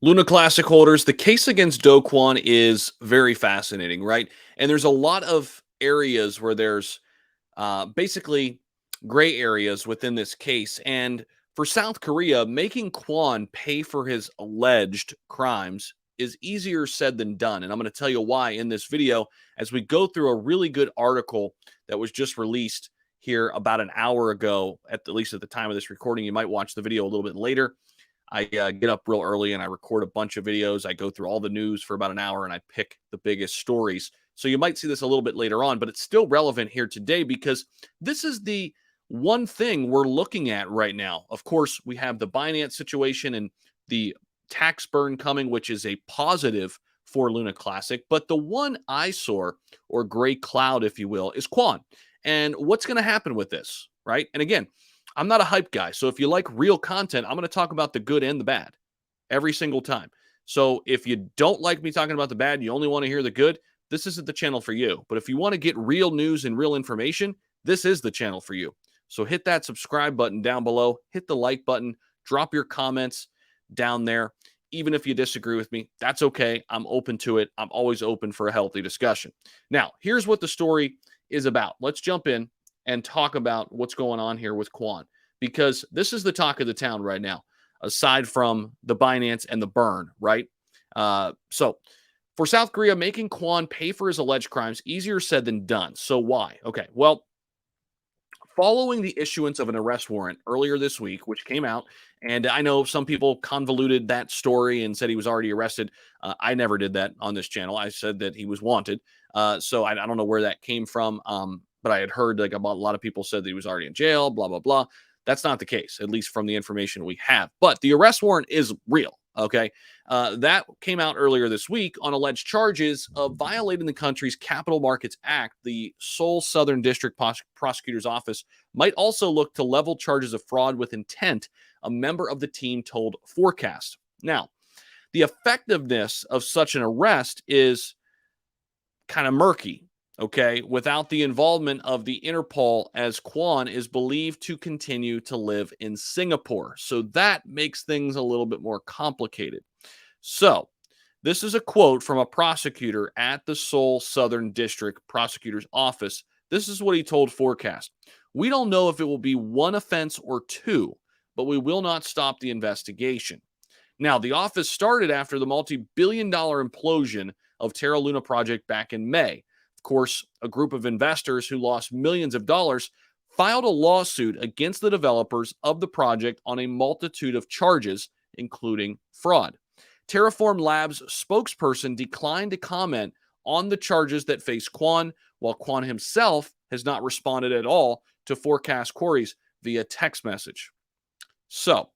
Luna Classic holders, the case against Kwon is very fascinating, right? And there's a lot of areas where there's basically gray areas within this case. And for South Korea, making Kwon pay for his alleged crimes is easier said than done. And I'm going to tell you why in this video as we go through a really good article that was just released here about an hour ago, at least at the time of this recording. You might watch the video a little bit later. I get up real early and I record a bunch of videos. I go through all the news for about an hour and I pick the biggest stories. So you might see this a little bit later on, but it's still relevant here today because this is the one thing we're looking at right now. Of course, we have the Binance situation and the tax burn coming, which is a positive for Luna Classic. But the one eyesore or gray cloud, if you will, is Kwon. And what's going to happen with this, right? And again, I'm not a hype guy. So if you like real content, I'm going to talk about the good and the bad every single time. So if you don't like me talking about the bad, you only want to hear the good, this isn't the channel for you. But if you want to get real news and real information, this is the channel for you. So hit that subscribe button down below, hit the like button, drop your comments down there. Even if you disagree with me, that's okay. I'm open to it. I'm always open for a healthy discussion. Now, here's what the story is about. Let's jump in and talk about what's going on here with Kwon, because this is the talk of the town right now, aside from the Binance and the burn, right? So for South Korea, making Kwon pay for his alleged crimes, easier said than done. So why? Okay, well, following the issuance of an arrest warrant earlier this week, which came out, and I know some people convoluted that story and said he was already arrested. I never did that on this channel. I said that he was wanted. So I don't know where that came from. But I had heard like about a lot of people said that he was already in jail, blah, blah, blah. That's not the case, at least from the information we have. But the arrest warrant is real. Okay. That came out earlier this week on alleged charges of violating the country's Capital Markets Act. The Seoul Southern District Prosecutor's Office might also look to level charges of fraud with intent, a member of the team told Forecast. Now, the effectiveness of such an arrest is kind of murky. Okay, without the involvement of the Interpol, as Kwon is believed to continue to live in Singapore. So that makes things a little bit more complicated. So this is a quote from a prosecutor at the Seoul Southern District Prosecutor's Office. This is what he told Forecast. We don't know if it will be one offense or two, but we will not stop the investigation. Now, the office started after the multi-billion-dollar implosion of Terra Luna project back in May. Of course, a group of investors who lost millions of dollars filed a lawsuit against the developers of the project on a multitude of charges, including fraud. Terraform Labs spokesperson declined to comment on the charges that face Kwon, while Kwon himself has not responded at all to Forecast queries via text message. So,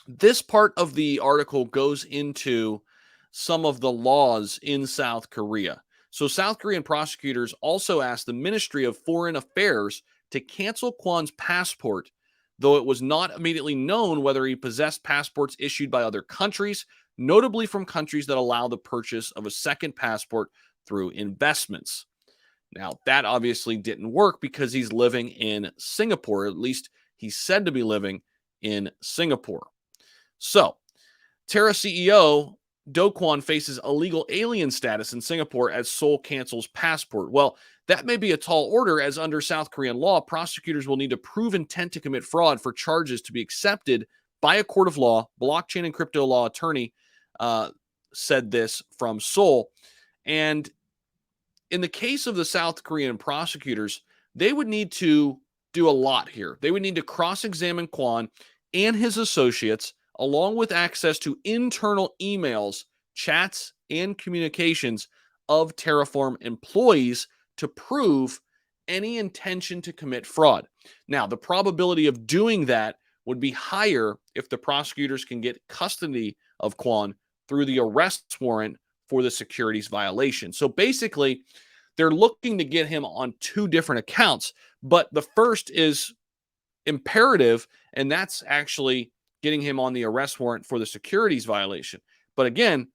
this part of the article goes into some of the laws in South Korea. So South Korean prosecutors also asked the Ministry of Foreign Affairs to cancel Kwon's passport, though it was not immediately known whether he possessed passports issued by other countries, notably from countries that allow the purchase of a second passport through investments. Now, that obviously didn't work because he's living in Singapore. At least he's said to be living in Singapore. So, Terra CEO Do Kwon faces illegal alien status in Singapore as Seoul cancels passport. Well, that may be a tall order, as under South Korean law, prosecutors will need to prove intent to commit fraud for charges to be accepted by a court of law. Blockchain and crypto law attorney said this from Seoul. And in the case of the South Korean prosecutors, they would need to do a lot here. They would need to cross-examine Kwon and his associates, along with access to internal emails, chats, and communications of Terraform employees to prove any intention to commit fraud. Now, the probability of doing that would be higher if the prosecutors can get custody of Kwon through the arrest warrant for the securities violation. So basically, they're looking to get him on two different accounts, but the first is imperative, and that's actually getting him on the arrest warrant for the securities violation. But again,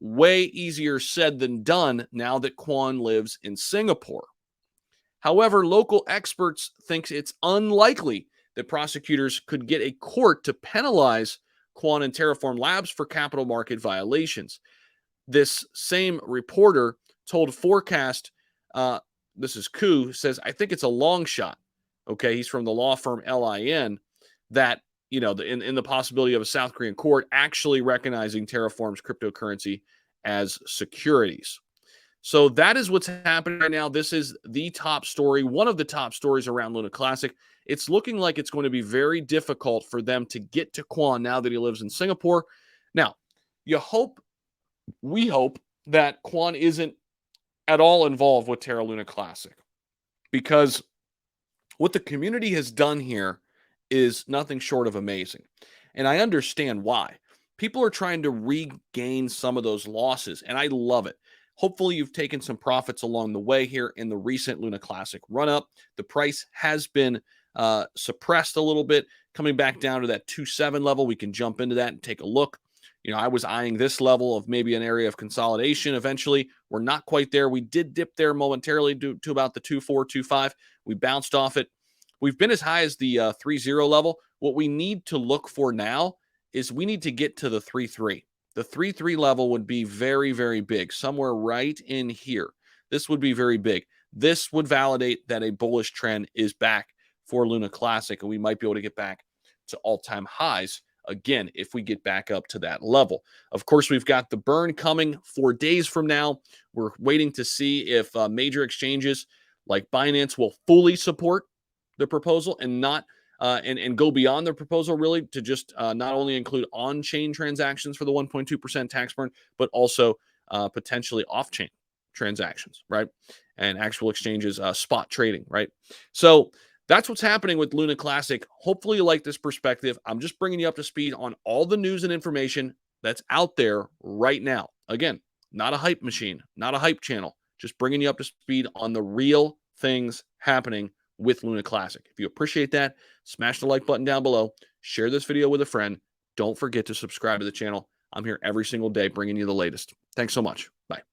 way easier said than done now that Kwon lives in Singapore. However, local experts think it's unlikely that prosecutors could get a court to penalize Kwon and Terraform Labs for capital market violations. This same reporter told Forecast, uh, this is Koo, says, I think it's a long shot. Okay, he's from the law firm LIN, that, in the possibility of a South Korean court actually recognizing Terraform's cryptocurrency as securities. So that is what's happening right now. This is the top story, one of the top stories around Luna Classic. It's looking like it's going to be very difficult for them to get to Kwon now that he lives in Singapore. Now, we hope that Kwon isn't at all involved with Terra Luna Classic, because what the community has done here is nothing short of amazing. And I understand why. People are trying to regain some of those losses, and I love it. Hopefully, you've taken some profits along the way here in the recent Luna Classic run up. The price has been suppressed a little bit, coming back down to that 2.7 level. We can jump into that and take a look. I was eyeing this level of maybe an area of consolidation eventually. We're not quite there. We did dip there momentarily to about the 2.4, 2.5. We bounced off it. We've been as high as the 3.0 level. What we need to look for now is we need to get to the 3.3. The 3.3 level would be very, very big, somewhere right in here. This would be very big. This would validate that a bullish trend is back for Luna Classic, and we might be able to get back to all-time highs again if we get back up to that level. Of course, we've got the burn coming 4 days from now. We're waiting to see if major exchanges like Binance will fully support the proposal and not and go beyond the proposal, really, to just not only include on-chain transactions for the 1.2% tax burn, but also potentially off-chain transactions, right? And actual exchanges, spot trading, right? So that's what's happening with Luna Classic. Hopefully you like this perspective. I'm just bringing you up to speed on all the news and information that's out there right now. Again, not a hype machine, not a hype channel, just bringing you up to speed on the real things happening with Luna Classic. If you appreciate that, smash the like button down below, share this video with a friend. Don't forget to subscribe to the channel. I'm here every single day bringing you the latest. Thanks so much. Bye.